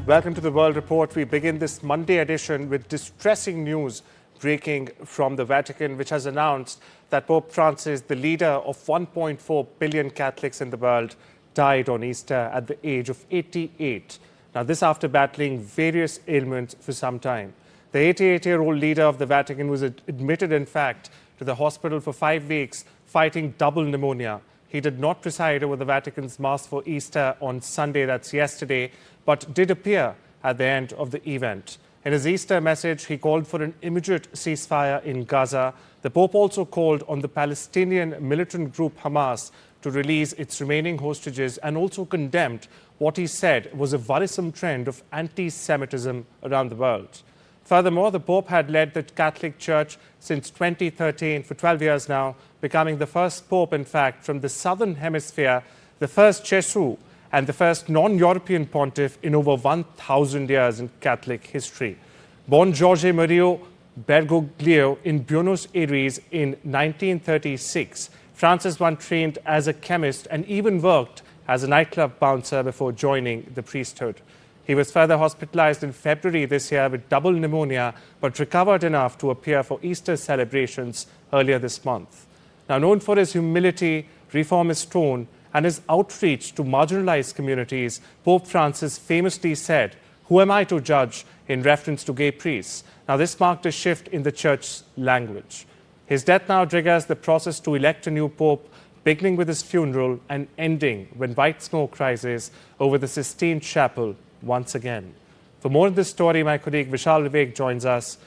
Welcome to the World Report. We begin this Monday edition with distressing news breaking from the Vatican, which has announced that Pope Francis, the leader of 1.4 billion Catholics in the world, died on Easter at the age of 88. Now, this after battling various ailments for some time. The 88-year-old leader of the Vatican was admitted, in fact, to the hospital for 5 weeks, fighting double pneumonia. He did not preside over the Vatican's Mass for Easter on Sunday, that's yesterday, but did appear at the end of the event. In his Easter message, he called for an immediate ceasefire in Gaza. The Pope also called on the Palestinian militant group Hamas to release its remaining hostages and also condemned what he said was a worrisome trend of antisemitism around the world. Furthermore, the Pope had led the Catholic Church since 2013 for 12 years now, becoming the first Pope, in fact, from the Southern Hemisphere, the first Jesuit, and the first non-European pontiff in over 1,000 years in Catholic history. Born Jorge Mario Bergoglio in Buenos Aires in 1936, Francis once trained as a chemist and even worked as a nightclub bouncer before joining the priesthood. He was further hospitalized in February this year with double pneumonia, but recovered enough to appear for Easter celebrations earlier this month. Now, known for his humility, reformist tone, and his outreach to marginalized communities, Pope Francis famously said, "Who am I to judge?" in reference to gay priests. Now, this marked a shift in the church's language. His death now triggers the process to elect a new pope, beginning with his funeral and ending when white smoke rises over the Sistine Chapel once again. For more on this story, my colleague Vishal Vivek joins us.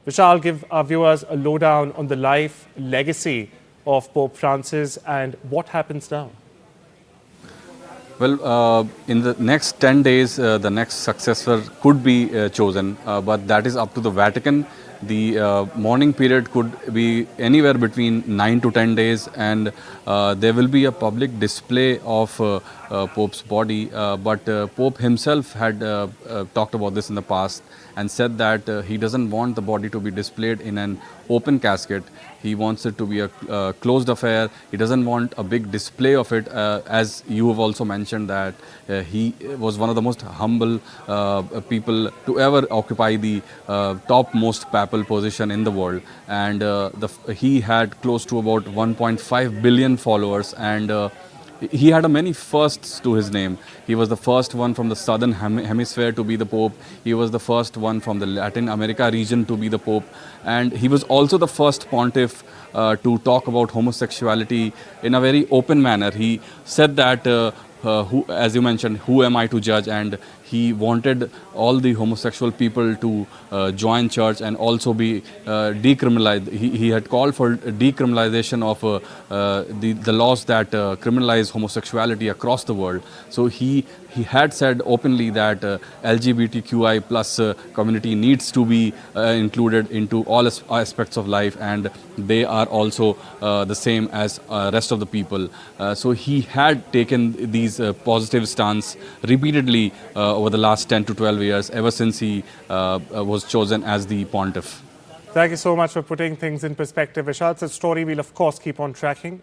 Vishal, give our viewers a lowdown on the life, legacy of Pope Francis and what happens now. Well, in the next 10 days, the next successor could be chosen, but that is up to the Vatican. The mourning period could be anywhere between 9 to 10 days, and there will be a public display of Pope's body. But Pope himself had talked about this in the past and said that he doesn't want the body to be displayed in an open casket. He wants it to be a closed affair. He doesn't want a big display of it, as you have also mentioned that he was one of the most humble people to ever occupy the topmost papal position in the world. And he had close to about 1.5 billion followers, and he had many firsts to his name. He was the first one from the Southern Hemisphere to be the Pope. He was the first one from the Latin America region to be the Pope. And he was also the first pontiff to talk about homosexuality in a very open manner. He said that, as you mentioned, who am I to judge? And he wanted all the homosexual people to join church and also be decriminalized. He had called for decriminalization of the laws that criminalize homosexuality across the world. So he had said openly that LGBTQI plus community needs to be included into all aspects of life, and they are also the same as rest of the people. So he had taken these positive stance repeatedly over the last 10 to 12 years, ever since he was chosen as the pontiff. Thank you so much for putting things in perspective, Vishal. It's a story we'll, of course, keep on tracking.